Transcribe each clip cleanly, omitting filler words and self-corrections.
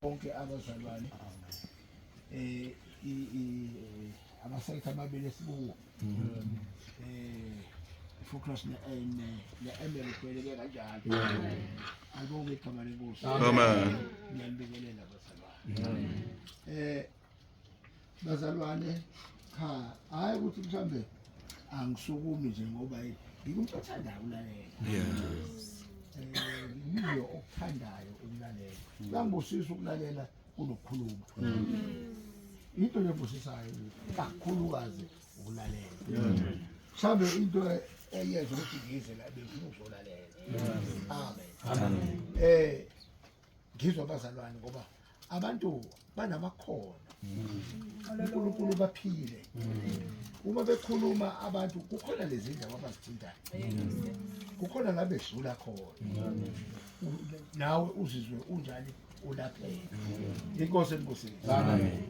bonke abazalwane amasayitha amabili esibuko focus ne-ML kweleke kanjalo alibonke igama lenkosi. Amen. Ngiyalibingelela bazalwane. Bazalwane cha hayi ukuthi mhlambe angisukumi nje ngoba ngikumuntu othandayo ukulalela. Ngiyilo okuthandayo ukulalela. Langibusisa ukulalela kunokukhuluma. Into lebusisayo kakhulukazi ukulalela. Mhlambe into eyenza ukuthi ngize la bengifuna ukuzolalela. Amen. Ngizwa abazalwane ngoba abantu banamakhono. uNkulunkulu baphile. Uma bekhuluma abantu kukhona lezi ndaba abazithintayo. Kukhona la bedlula khona. Nawe uzizwe unjani ulapheka. Inkosi enkosi. Amen.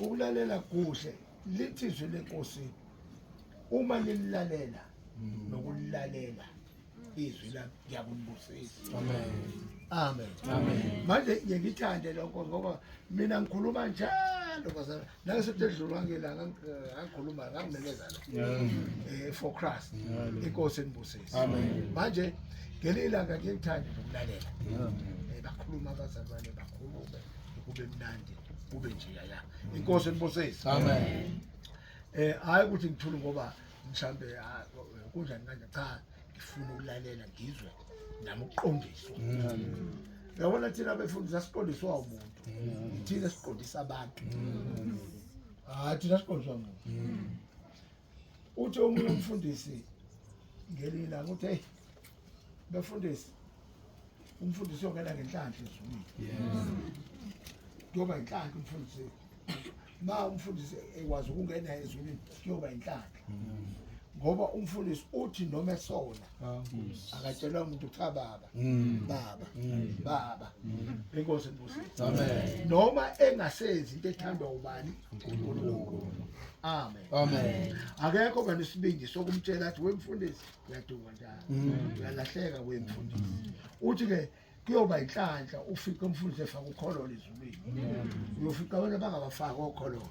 Ukulalela kuhle lithizwe lenkosi uma lilalela nokulilalela izwi la ngiyakubusisa. Amen. Amen. Manje ngiyithande lokho ngoba mina ngikhuluma njalo bazalwane. La sekudlulwa ngelanga ngikhuluma ngangimekezana. For Christ. Inkosi enibusisa. Amen. Manje ngelilanga ngiyithande ukulalela. Bakhuluma abazalwane bakhulume kube mnandi kube nje ya. Inkosi enibusisa. Amen. Hayi ukuthi ngithule ngoba mhlambe kunjani kanje cha ngifuna ukulalela ngizwe nami uqondiswa. Yabona thina befundisa siqondiswa umuntu. Thina siqondisa abantu. Thina siqondiswa umuntu. Uthi omunye umfundisi ngelila ukuthi hey bafundisi umfundisi ongena ngenhlanhla ezulwini. Kuyoba inhlanhla umfundisi. Ma umfundisi ekwazi ukungena ezulwini kuyoba inhlanhla. Ngoba umfundisi uthi noma esona akatshelwa umuntu cha baba baba inkosi enibusisa. Amen. Noma engasenzi into ethandwa ubani uNkulunkulu. Amen. Amen. Akekho bani isibindi sokumtshela athi wemfundisi uyaduka njalo uyalahleka wemfundisi. Uthi ke kuyoba inhlanhla ufike umfundisi efaka ukhololo ezulwini. Uyofika abantu abangabafaka okhololo.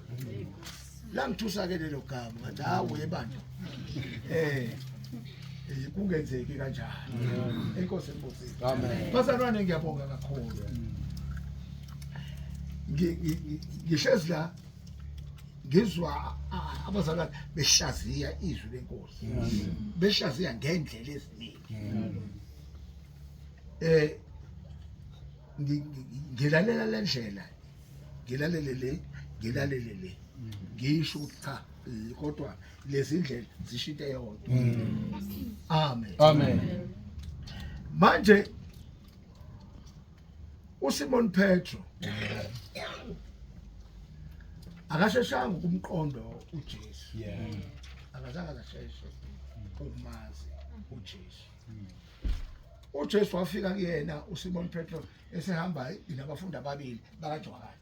La ngithusa ke lelo gama ngathi hawe bantu kungenzeki kanjalo. Inkosi enibusisa. Amen. Bazalwane ngiyabonga kakhulu. Ngihlezi la ngizwa abazalwane behlaziya izwi lenkosi. Behlaziya ngendlela eziningi. Ngilalela le ndlela ngilalele le ngisho cha kodwa lezi ndlela zishite yodwa. Amen. Amen. Manje uSimon Petro akasheshanga ukumqondo uJesu. Akazange asheshe ukumazi uJesu. uJesu wafika kuyena uSimon Petro esehamba nabafundi ababili bakaJohane.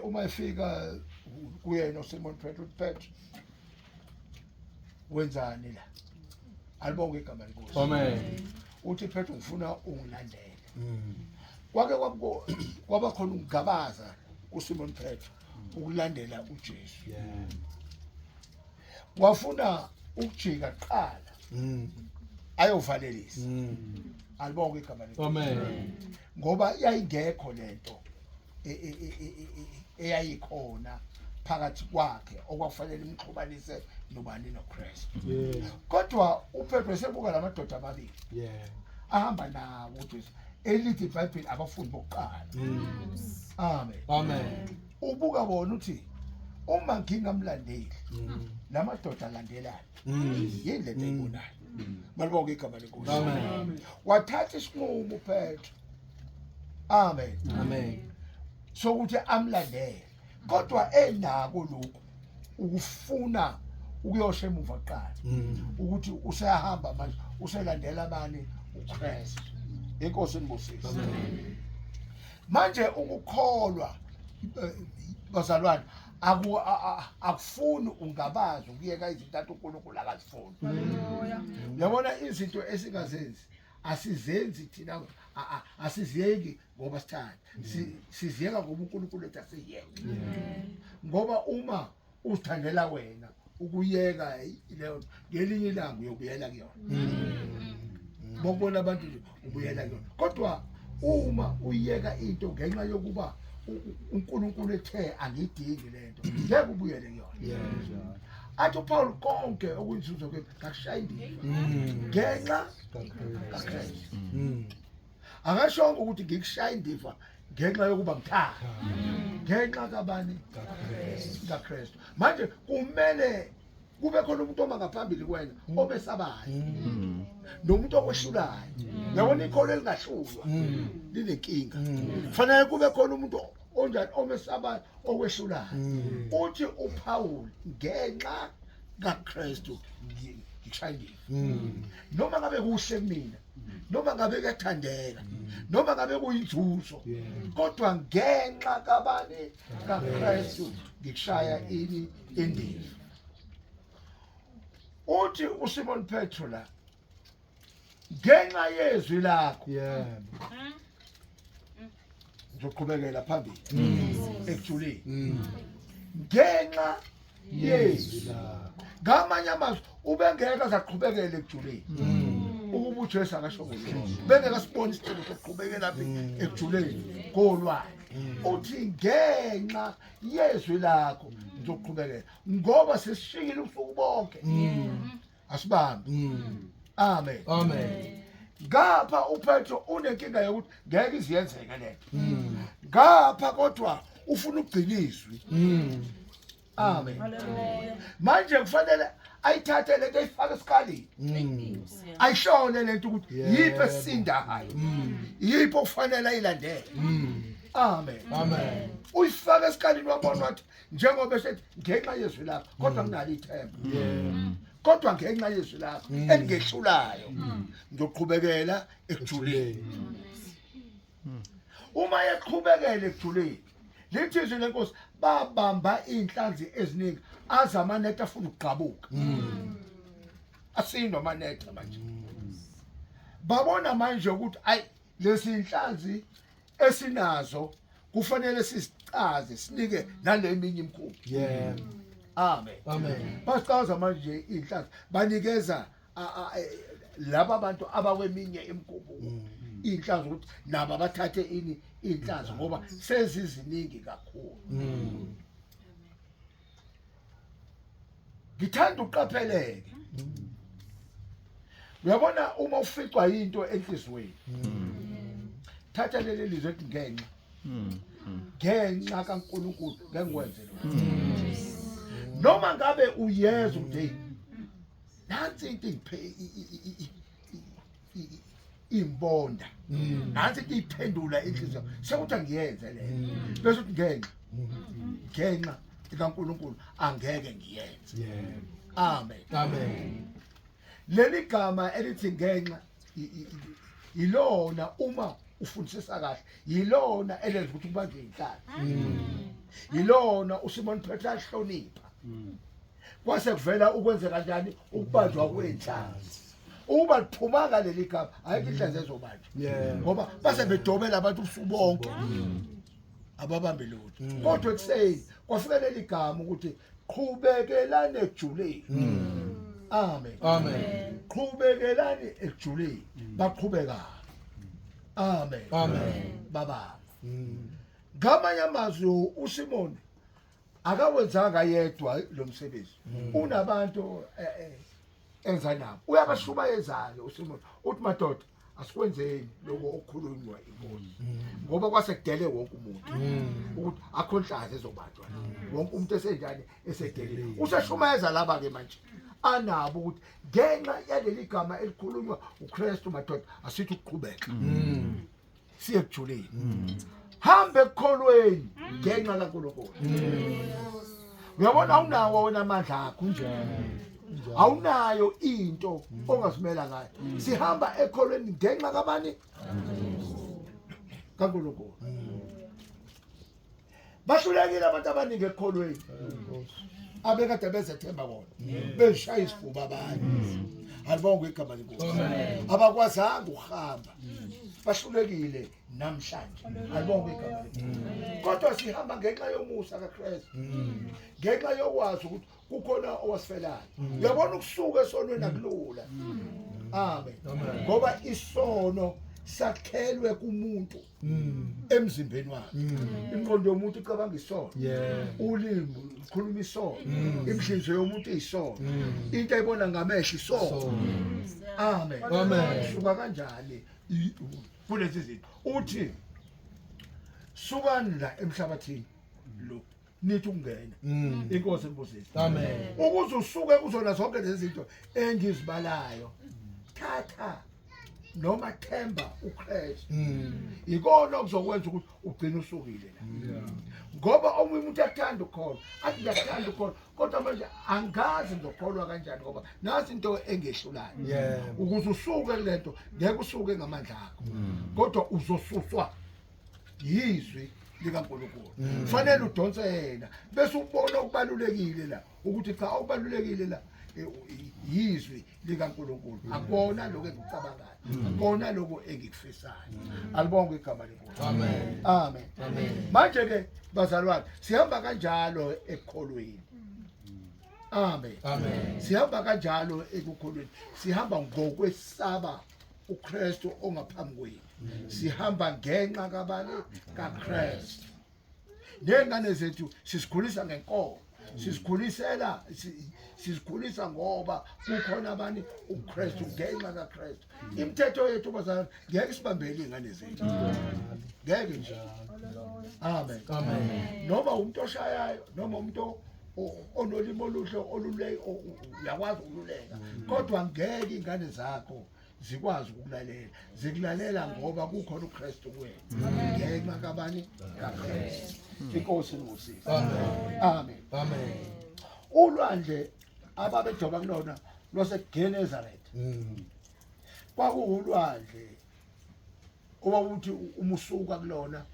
Uma efika kuyena uSimon Petro wenzani la? Alibonke igama lenkosi. Amen. Uthi Petro ngifuna ungilandele. Kwake kwaba khona ukugabaza uSimon Petro ukulandela uJesu. Wafuna ukujika kuqala. Ayovalelisa. Alibonke igama lenkosi. Amen. Ngoba yayingekho lento eyayikhona phakathi kwakhe okwafanele imxhubanise nobani noKristu. Kodwa uPetro sebuka lamadoda amabili. Ahamba nawo uJesu. Elithi iBhayibheli abafundi bokuqala. Amen. Amen. Ubuka bona uthi uma ngingamlandeli lamadoda alandelana yindlela eyibonayo. Malibonke igama lenkosi. Amen. Wathatha isinqumo uPetro. Amen. Amen. Sokuthi amlandele kodwa enako lokho ukufuna ukuyosha emuva kuqala ukuthi useyahamba manje uselandela abani uKristu. Inkosi enibusisa. Manje ukukholwa bazalwane akufuni ungabazi ukuyeka izinto uNkulunkulu akazifuni. Yabona izinto esingazenzi asizenzi thina asiziyeki ngoba sithanda siziyeka ngoba uNkulunkulu ethi asiyeke ngoba uma uzithandela wena ukuyeka leyo ngelinye ilanga uyobuyela kuyona bokubona abantu nje ubuyela kuyona kodwa uma uyeka into ngenxa yokuba uNkulunkulu ethe angidingi lento ngeke ubuyele kuyona athi uPaul konke okuyinzuzo ke kakushaya indiva ngenxa kaKristu akashongo ukuthi ngikushaya indiva ngenxa yokuba ngithanda ngenxa kabani kaKristu manje kumele kube khona umuntu oma ngaphambili kwena obesabayo nomuntu okweshulayo yabona ikholo elingahlulwa linenkinga kufanele kube khona umuntu onjani omesabayo okweshulayo uthi uPaul ngenxa kaKristu ngishayile noma ngabe kuhle kumina noma ngabe kuyathandeka noma ngabe kuyinzuzo kodwa ngenxa kabani kaKristu ngikushaya ini indiva uthi uSimon Petro la ngenxa yezwi lakho ngizoqhubekela phambili ekujuleni ngenxa yezwi lakho ngamanye amazwi ubengeke azaqhubekela ekujuleni ukuba uJesu akasho ngolo bengeke sibone isicelo sokuqhubekela phi ekujuleni kolwayo uthi ngenxa yezwi lakho ngizoqhubekela ngoba sesishikile usuku bonke asibambe amen Amen. ngapha uPetro unenkinga yokuthi ngeke iziyenzeke lento ngapha kodwa ufuna ukugcinizwi amen manje kufanele ayithathe lento ayifake esikalini ayishone lento ukuthi yiphi esindayo yiphi okufanele ayilandele amen Amen. uyifake esikalini wabona wathi njengoba esethi ngenxa yezwi lakho kodwa kunalo ithemba kodwa ngenxa yezwi lakho engehlulayo ngizoqhubekela ekujuleni uma yaqhubekela ekujuleni lithi izwi lenkosi babamba inhlanzi eziningi azamanetha afuna ukugqabuka asindwa amanetha manje babona manje ukuthi ayi lesi inhlanzi esinazo kufanele sisicaze sinike naleminye imkhulu amen Amen. basicaza manje inhlanzi banikeza laba abantu abakweminye imikubo inhlanzi ukuthi nabo bathathe ini inhlanzi ngoba seziziningi kakhulu ngithanda uqapheleke uyabona uma uficwa into enhlizweni thatha leli lizwe ethi ngenxa kaNkulunkulu ngengikwenze lokho noma ngabe uyeza ukuthi nansi into ingiphe imbonda nansi into iphendula inhliziyo sekuthi ngiyenze le bese uthi ngenxa kaNkulunkulu angeke ngiyenze amen Amen. leli gama elithi ngenxa yilona uma ufundisisa kahle yilona elenza ukuthi kubanjwe inhlalo yilona uSimon Petro ahlonipha kwase kuvela ukwenza kanjani ukubanjwa kwenhlanzi uba liphumanga leli gama ayikho inhlanzi ezobanjwa ngoba base bedobela abantu usuku bonke ababambe lutho kodwa ekuseni kwafika leli gama ukuthi qhubekelane ejuleni amen Amen. qhubekelane ejuleni baqhubeka amen Amen. baba ngamanye amazwi uSimon akawenzanga yedwa lo msebenzi unabantu enza nabo uyabashubayezayo uSimon uthi madoda asikwenzeni lokho okukhulunywa inkosi ngoba kwasekudele wonke umuntu ukuthi akho nhlazi ezobanjwa wonke umuntu esenjani esedele useshumayeza laba ke manje anabo ukuthi ngenxa yaleli gama elikhulunywa uKristu madoda asithi ukuqhubeka siye kujuleni hambe ekukholweni ngenxa kaNkulunkulu uyabona awunawo wena amandla akho awunayo into ongasimela ngayo sihamba ekholweni ngenxa kabani kaNkulunkulu bahlulekile abantu abaningi ekholweni abekade bezethemba bona beshaya isifuba abanye alibonga igama lenkosi abakwazanga ukuhamba bahlulekile namhlanje alibonke igama likaNkulunkulu kodwa sihamba ngenxa yomusa kaKristu ngenxa yokwazi ukuthi kukhona owasifelayo uyabona ukusuka esonweni akulula amen ngoba isono sakhelwe kumuntu emzimbeni wakhe ingqondo yomuntu icabanga isono ulimi ukhuluma isono imhlinzo yomuntu iyisono into ayibona ngamehlo isono amen suka kanjani kulezi zinto uthi sukani la emhlabathini lo nithi ukungena inkosi embusise Amen. ukuze usuke kuzona zonke lezi zinto engizibalayo thatha noma themba uKristu ikona okuzokwenza ukuthi ugcine usukile la ngoba omunye umuntu uyathanda ukukhona athi ngiyathanda ukukhona kodwa manje angazi ngizokholwa kanjani ngoba nasi into engehlulayo ukuze usuke kulento ngeke usuke ngamandla akho kodwa uzosuswa yizwi likaNkulunkulu fanele udonse yena bese ubona okubalulekile la ukuthi cha okubalulekile la yizwi likaNkulunkulu akona lokho engikucabangayo akona lokho engikufisayo alibonke igama likaNkulunkulu Amen. amen Amen. manje ke bazalwane sihamba kanjalo ekukholweni amen Amen. sihamba kanjalo ekukholweni sihamba ngokwesaba uKristu ongaphambi kwethu sihamba ngenxa kabani kaKristu nengane zethu sisikhulisa ngenkomo sisikhulisa ngoba kukhona abani uKristu ngenxa kaKristu imithetho yethu bazalwane ngeke sibambele ingane zethu ngeke nje amen Amen. noma umuntu oshayayo noma umuntu onolimo oluhle oluleke uyakwazi ukululeka kodwa ngeke ingane zakho zikwazi ukulalela zikulalela ngoba kukhona uKristu kuwena ngenxa kabani kaKristu inkosi ngosisi Amen. amen Amen. ulwandle ababedoba kulona lwaseGenesaret kwakuwulwandle owakuthi umusuka kulona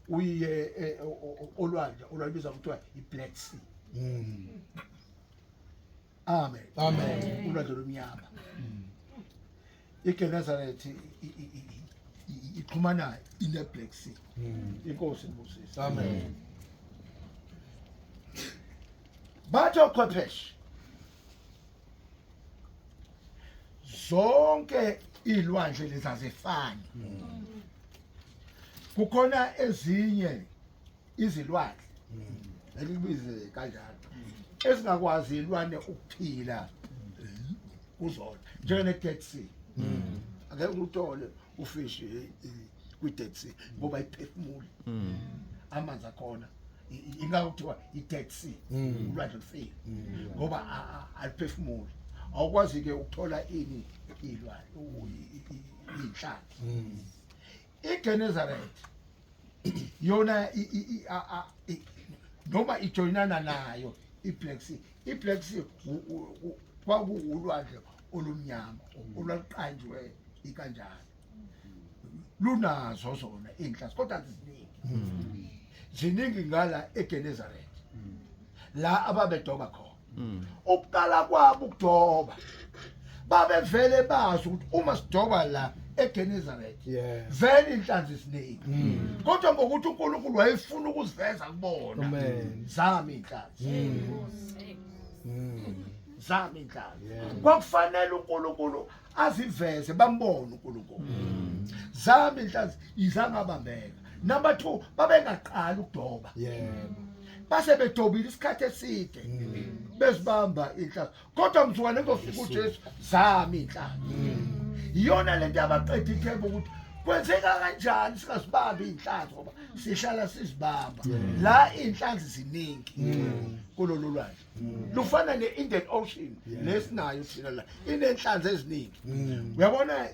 uyiye olwandle olwabiza kuthiwa iBlack Sea amen Amen. ulwandle lomnyama iGenesaret ixhumana ineBlack Sea inkosi ngosisi Amen. bathi ochwepheshe zonke ilwandle lezazifana kukhona ezinye izilwandle elibize kanjalo ezingakwazi ilwane ukuphila kuzona njengene Dead Sea angeke uthole ufish kwi-Dead Sea ngoba iphefumula amanzi akhona ingakho kuthiwa i-Dead Sea ulwandle lufile ngoba aliphefumuli awukwazi ke ukuthola ini ilwandle inhlanzi iGenesaret yona noma ijoyinana nayo iBlack Sea iBlack Sea kwakuwulwandle olumnyama olwaqanjwe ikanjani lunazo zona inhlanzi kodwa ziningi ngala eGenesaret la ababedoba khona ukuqala kwabo ukudoba babevele bazi ukuthi uma sidoba la eGenesaret vele inhlanzi isiningi kodwa ngokuthi uNkulunkulu wayefuna ukuziveza kubona Amen. zami inhlanzi zami inhlanzi kwakufanele uNkulunkulu aziveze bambone uNkulunkulu zami inhlanzi izangabambeka number 2 babengaqala ukudoba base bedobile isikhathi eside bezibamba inhlanzi kodwa mzukwane ngofika uJesu zami inhlanzi iyona lento abaqeda ithemba ukuthi kwenzeka kanjani singazibambi inhlanzi ngoba sihlala sizibamba la inhlanzi ziningi kulolu lwandle lufana neIndian Ocean lesinayo thina la inenhlanzi eziningi uyabona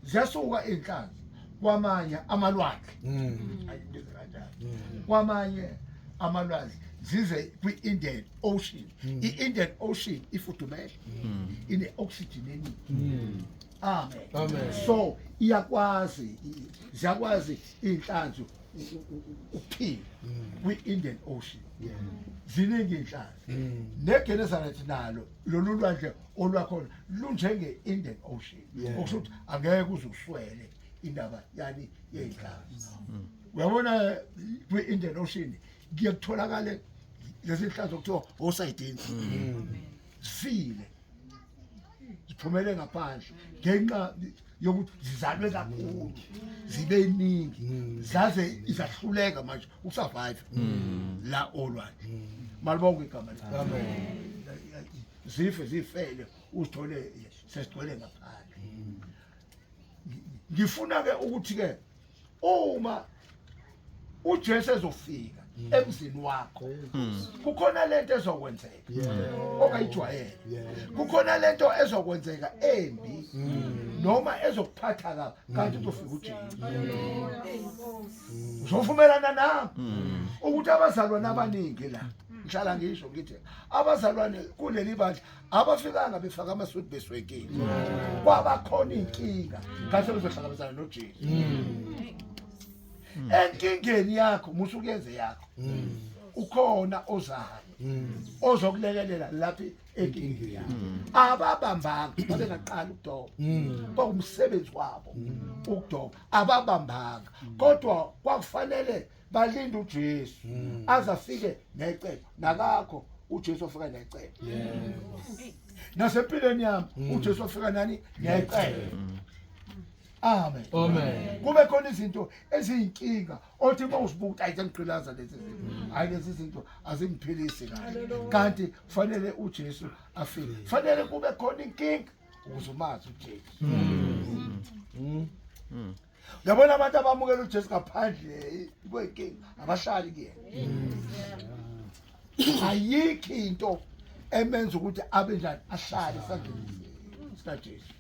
ziyasuka inhlanzi kwamanye amalwandle ayibiza kanjani kwamanye amalwandle zize kwi-Indian Ocean i-Indian Ocean ifudumele ine-oxygen eningi amen so ziyakwazi inhlanzi ukuphila kwi-Indian Ocean ziningi inhlanzi neGenesaret nalo lolu lwandle olwakhona lunjenge-Indian Ocean okusho ukuthi angeke uze uswele indaba yani yenhlaba uyabona kwi-Indian Ocean kuye kutholakale lezi hlazo kuthiwa osayidini zifile ziphumele ngaphandle ngenxa yokuthi zizalwe kakhulu zibe iningi zaze izahluleka manje ukusurvive la olwandle malibonke igama zifele uzithole sesigcwele ngaphandle ngifuna ke ukuthi ke uma uJesu ezofika emzini wakho kukhona lento ezokwenzeka okayijwayele kukhona lento ezokwenzeka embi noma ezokuphatha kabi kanti uzofika uJesu uzovumelana nami ukuthi abazalwane abaningi la ngihlala ngisho ngithi abazalwane kuleli bandla abafikanga befaka amasudu beswekile kwabakhona inkinga kahle bezohlangabezana noJesu enkingeni yakho musukenze yakho ukhona ozayo ozokulekelela lapha enkingeni yakho ababambanga babengaqala ukudoba kwakumsebenzi wabo ukudoba ababambanga kodwa kwakufanele balinde uJesu azafike necebo nakakho uJesu ofika necebo nasempilweni yami uJesu ofika nani necebo amen Amen. kube khona izinto eziyinkinga othi mawusibuka ayizangiqilaza lezi zinto hayi lezi zinto azingiphilisi kahle kanti kufanele uJesu afike kufanele kube khona inkinga ukuze umazi uJesu yabona abantu abamukela uJesu ngaphandle kwenkinga abahlali kuyena ayikho into emenza ukuthi abe njani ahlale esandleni sikaJesu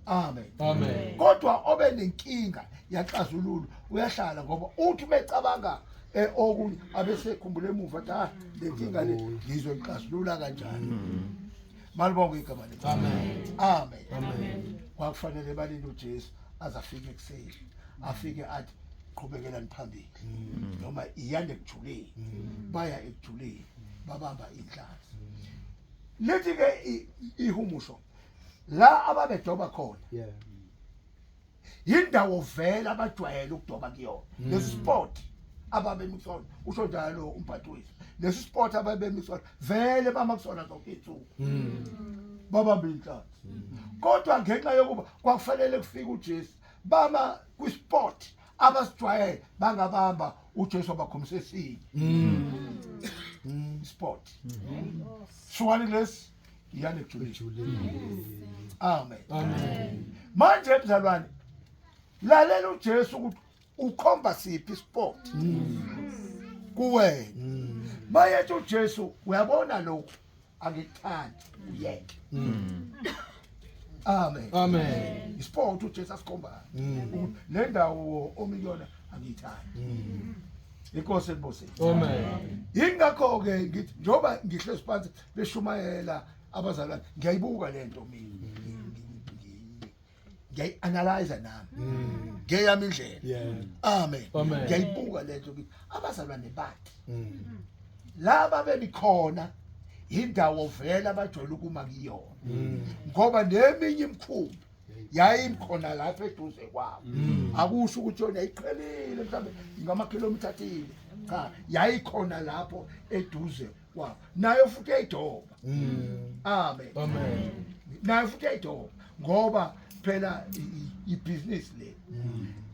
amen Amen. kodwa obe nenkinga yaxazululu uyahlala ngoba uthi becabanga okunye abesekhumbule emuva cha lenkinga le ngizoyixazulula kanjani malibonke igama lethu Amen. amen Amen. kwakufanele balinde uJesu azafike ekuseni afike athi qhubekela phambili noma iyande ekujuleni baya ekujuleni babamba inhlanzi lithi ke ihumusho la ababedoba khona Yeah. indawo vela abajwayele ukudoba kuyona lesi sport ababemixona usho njalo umphathi wethu lesi sport ababemixona vele bamakusona zonke izinsuku babamba inhlanzi kodwa ngenxa yokuba kwakufanele kufike uJesu bama kwisport abasijwayele bangabamba uJesu abakhomise esinye sport shwani lesi iyane kujuleni amen Amen. manje mzalwane lalela uJesu ukuthi ukhomba siphi sport kuwena mayethi uJesu uyabona lokho angikuthandi uyeke amen Amen. isport uJesu asikhomba le ndawo omiyona angiyithandi inkosi ebose Amen. ingakho ke ngithi njoba ngihlezi phansi beshumayela abazalwane ngiyayibuka lento mina ngiyayi-analyze nami ngeyami indlela Yeah. amen Amen. ngiyayibuka lento ukuthi abazalwane bathi laba bebikhona indawo vele abajwayele ukuma kuyona ngoba neminye imkhumbi yayimkhona lapha eduze kwabo akusho ukuthi yona yayiqhelile mhlawumbe ngamakhilomitha 30 cha yayikhona lapho eduze kwabo nayo futhi yayidoba amen Amen. nayo futhi yayidoba ngoba phela ibhizinisi le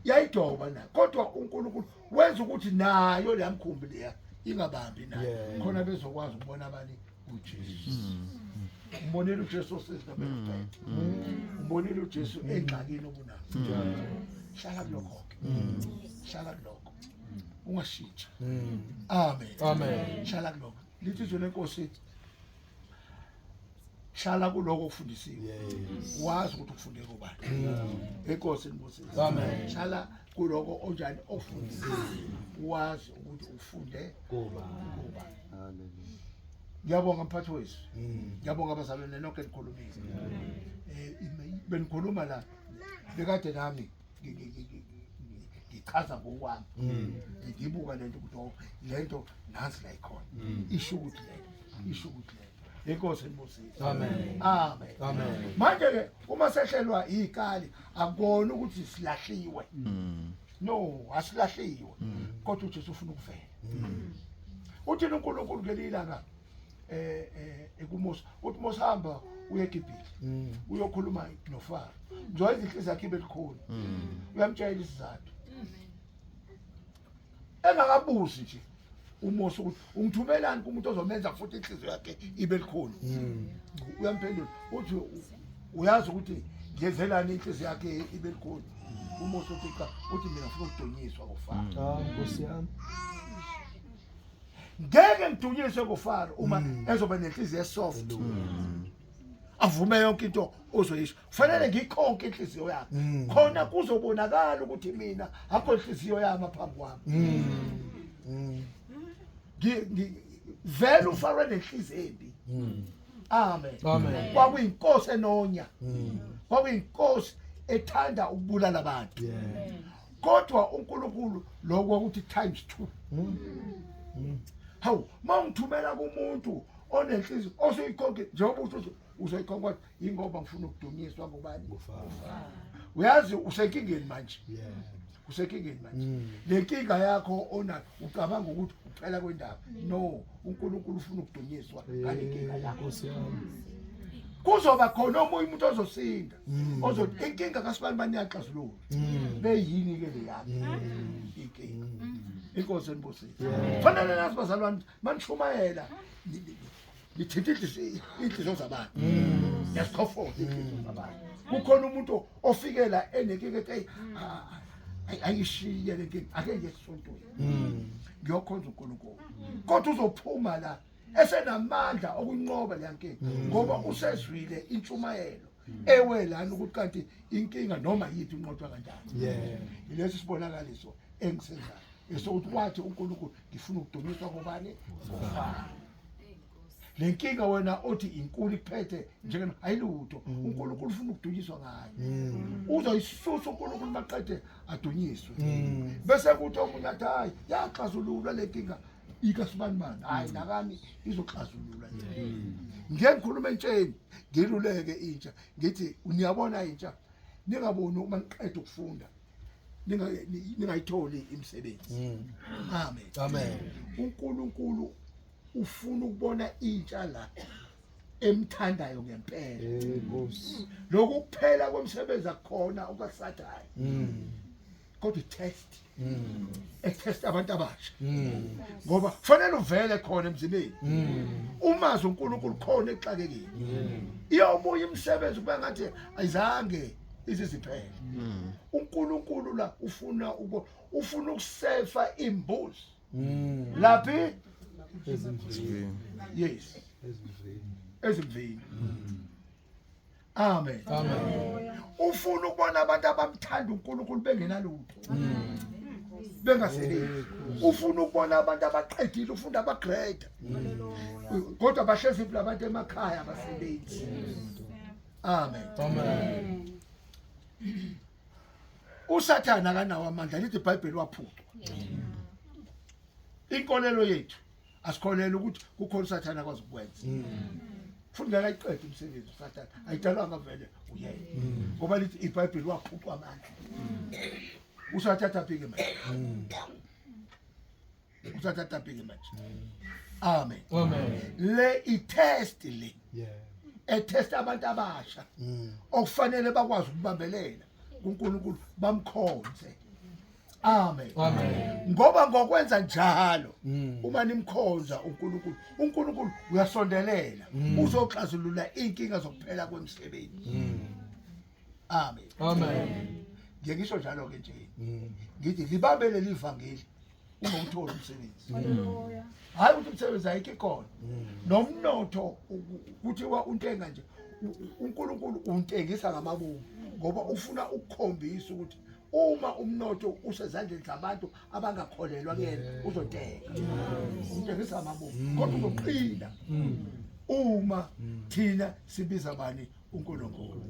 yayidoba na kodwa uNkulunkulu wenza ukuthi nayo le mkhumbi leya ingabambi nayo Yeah. khona bezokwazi ukubona abani uJesu umbonile uJesu osezindabeni umbonile uJesu engxakini obunayo hlala kulokho hlala kulokho ungashintshi amen Amen. hlala kulokho lithi izwe lenkosi hlala kuloko okufundisiwe wazi ukuthi ufunde kubani enkosi nibusise Amen. hlala kuloko onjani ofundisiwe wazi ukuthi ufunde kubani ngiyabonga mphathi wethu ngiyabonga abazalwane nonke nikhulumile benikhuluma la bekade nami ngichaza ngokwami ngibuka lento ukuthi lento nansi la ikhona isho ukuthi lento inkosi enibusise. Amen. Amen. Amen. Manje ke uma sehlelwa ikali akubona ukuthi silahliwe. No, asilahliwe. Kodwa uJesu ufuna ukuvela. Uthi uNkulunkulu ngelilanga ekuMose uthi Mose hamba uye eGibhithe uyokhuluma noFaro njoba izinhliziyo zakhe belikhulu uyamtshela isizathu engakabuzi nje uMose ukuthi ungithumelani kumuntu ozomenza futhi inhliziyo yakhe ibe likhulu uyamphendula uthi uyazi ukuthi ngezelani inhliziyo yakhe ibe likhulu uMose uthi cha uthi mina ngifuna ukudunyiswa ngoFaro Nkosi yami. ngeke ngidunyiswe ngoFaro uma ezoba nenhliziyo esoft avume yonke into ozoyisho kufanele ngikhonke inhliziyo yakhe khona kuzobonakala ukuthi mina akho inhliziyo yami phambi kwami vele uFaro nenhliziyo embi amen Amen. kwakuyinkosi enonya kwakuyinkosi ethanda ukubulala abantu Yeah. kodwa uNkulunkulu lokho ukuthi times 2 hawu mangithumela kumuntu onenhliziyo osoyikhonke njengoba usho uzoyikhonka ingoba ngifuna ukudunyiswa ngobani uyazi usenkingeni manje Yeah. usenkingeni manje lenkinga yakho onayo ucabanga ukuthi uphela kwendaba no uNkulunkulu ufuna ukudunyiswa ngalenkinga yakho Nkosi yami. kuzoba khona omunye umuntu ozosinda ozothi inkinga kaSibani yaxazulula beyini ke le yakho inkinga inkosi enibusise fanele nazi bazalwane manishumayela lithinta inhliziyo zabantu yasikhofona inhliziyo zabantu kukhona umuntu ofikela enenkinga ethi ayishiye lenkinga ake nje esontweni ngiyokhonza uNkulunkulu kodwa uzophuma la esenamandla okunqoba le nkinga ngoba usezwile intshumayelo ewelana ukuthi kanti inkinga noma yithi inqotshwa kanjani Yeah. ilesi sibonakaliso engisenzayo esokuthi wathi uNkulunkulu ngifuna ukudunyiswa ngobani ngoFaro lenkinga wena othi inkulu ikuphethe njengena ayilutho uNkulunkulu ufuna ukudunyiswa ngayo uzoyisusa uNkulunkulu maqede adunyiswe bese kuthi omunye athi hayi yaxazululwa lenkinga ikaSibani hayi nakami izoxazululwa nje ngeke ngikhulume entsheni ngiluleke intsha ngithi niyabona intsha ningaboni uma niqeda ukufunda ningayitholi imisebenzi amen Amen. uNkulunkulu ufuna ukubona intsha la emthandayo ngempela Nkosi. lokuphela kwemsebenzi akukhona okwaSathane kodwa itest etest abantu abasha ngoba fanele uvele khona emzimeni umazi uNkulunkulu khona exakekile iyobuya imisebenzi kuba ngathi ayizange iziziphele uNkulunkulu la ufuna ukusefa imbuzi laphi Ezimvini. yes Ezimvini. ezimvini amen Amen. ufuna ukubona abantu abamthanda uNkulunkulu bengenalutho bengasebenzi ufuna ukubona abantu abaqedile ufunda abagrade kodwa bahlezi abantu emakhaya abasebenzi amen Amen. uSathane akanawo amandla lithi iBhayibheli waphucwa inkolelo yethu asikholele ukuthi kukhona uSathane akwazi ukwenza futhi ngeke ayiqede umsebenzi uSathane ayidalwanga vele uyena ngoba lithi iBhayibheli waphucwa amandla usathatha phike manje usathatha phike manje amen Amen. le itest le Yeah. etest abantu abasha okufanele bakwazi ukubambelela kuNkulunkulu bamkhonze amen Amen. ngoba ngokwenza njalo uma nimkhonza uNkulunkulu uyasondelela uzoxazulula inkinga zokuphela kwemsebenzi amen Amen. ngisho njalo ke nje ngithi libambele livangeli uma uthola umsebenzi hayi ukuthi umsebenzi ayikho khona nomnotho kuthiwa untenga nje uNkulunkulu untengisa ngamabomu ngoba ufuna ukukhombisa ukuthi uma umnotho usezandleni zabantu abangakholelwa kuyena uzotenga untengisa ngamabomu kodwa uzoqina uma thina sibiza bani uNkulunkulu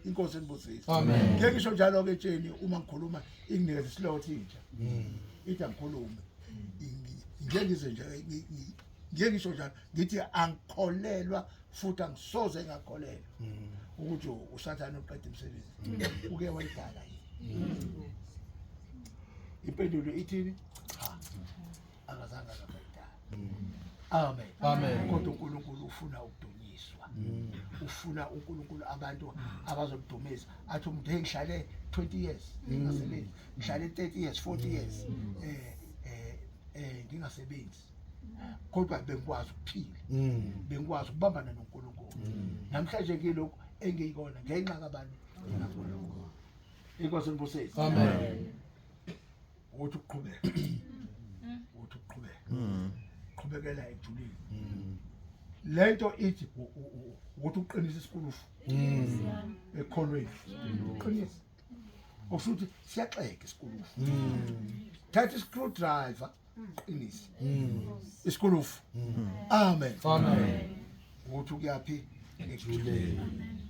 inkosi enibusise Amen. ngeke ngisho njalo ke tsheni uma ngikhuluma inginikeza isilothe intsha ithi angikhulume njengize nje ngeke ngisho njalo ngithi angikholelwa futhi angisoze ngakholelwa ukuthi usathane uqeda umsebenzi uke wayidala yini. Impendulo ithini? Cha, akazange akayidala. Amen. Amen. Kodwa uNkulunkulu ufuna ukudunyiswa. Ufuna uNkulunkulu abantu abazomdumisa. Athi umuntu hey ngihlale 20 years ngingasebenzi, ngihlale 30 years, 40 years ngingasebenzi. Kodwa bengikwazi ukuphila. Bengikwazi ukubambana noNkulunkulu. Namhlanje ngilokho engiyikona ngenxa kabani? NgoNkulunkulu. Inkosi ngibusise. Amen. Uthi uqhubeka. Uthi uqhubeka. Qhubekela ejulini. Lento ithi ukuthi uqinise isikulufu. Ekholweni. Uqinise. Okuthi siyaxeka isikulufu. Thatha i-screwdriver qinise. Isikulufu. Amen. Amen. Uthi kuyaphi? Ejulini.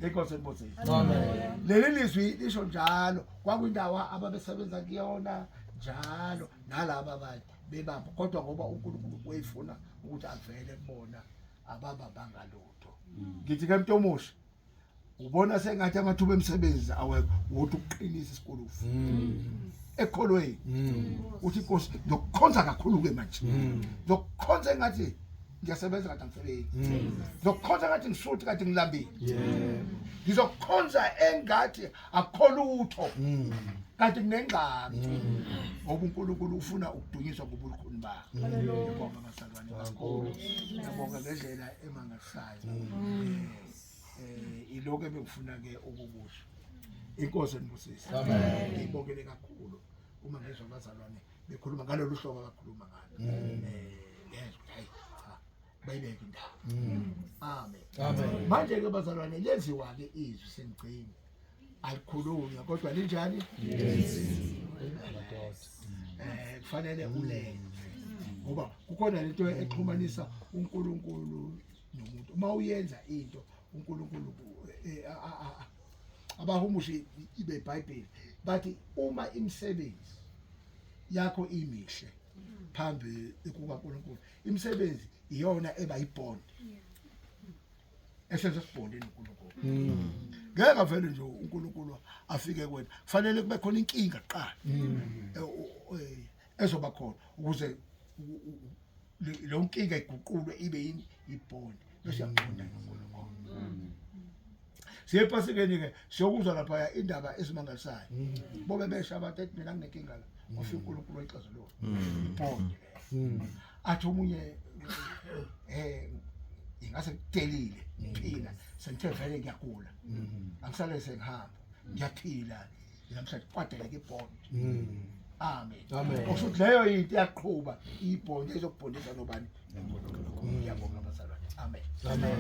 Inkosi ngibusise. Amen. Leli lizwi lisho njalo kwakwindawo ababesebenza kuyona njalo nalabo abanye bebamba kodwa ngoba uNkulunkulu wayefuna ukuthi avele kubona ababamba lutho. Ngithi ke Mntomusha ubona sengathi amathuba emsebenzi awekho ukuthi uqinise isikulufu. Ekholweni uthi Nkosi ngizokukhonza kakhulu ke manje. Ngizokukhonza engathi ngiyasebenza kade angisebenzi. Ngizokukhonza ngathi ngisuthi kade ngilambile. Ngizokukhonza engathi akho lutho. Kanti kunengqanga ngoba uNkulunkulu ufuna ukudunyiswa ngobukhulu bakhe. Ngiyabonga abasalwane kakhulu. Ngiyabonga ngendlela emangasayo. Iloko ebengifuna ke ukukusho. Inkosi enibusise. Amen. Ngiyibongele kakhulu uma ngizwa abazalwane bekhuluma ngalolu hlobo akakhuluma ngalo. Yezwa hayi cha bayibeke indawo. Amen. Amen. Manje ke bazalwane lenziwa ke izwi sengcini. Alikhulunywa kodwa linjani? Kufanele ulenze ngoba kukhona lento exhumanisa uNkulunkulu nomuntu. Uma uyenza into uNkulunkulu abahumushi ibe iBhayibheli bathi uma imisebenzi yakho imihle phambi kukaNkulunkulu imisebenzi iyona eba ibond esenza sibonde noNkulunkulu. Ngeke vele nje uNkulunkulu afike kuwena. Kufanele kube khona inkinga kuqala. Ezoba khona ukuze lo nkinga iguqulwe ibe yini ibond. Bese yaqonda noNkulunkulu. Siyepasikeni ke siyokuzwa lapha indaba esimangalisayo. Bobe besha abantu ethi mina nginenkinga la. Ufika uNkulunkulu wayixazulula. Ibond. Athi omunye ingase kutelile phila sengithe vele ngiyagula angisale sengihamba ngiyaphila namhlanje kwadeleke ibond. Amen. Amen. Okuthi leyo into iyaqhubha ibond ezokubhondisa nobani? Ngiyabonga abazalwane. Amen. Amen.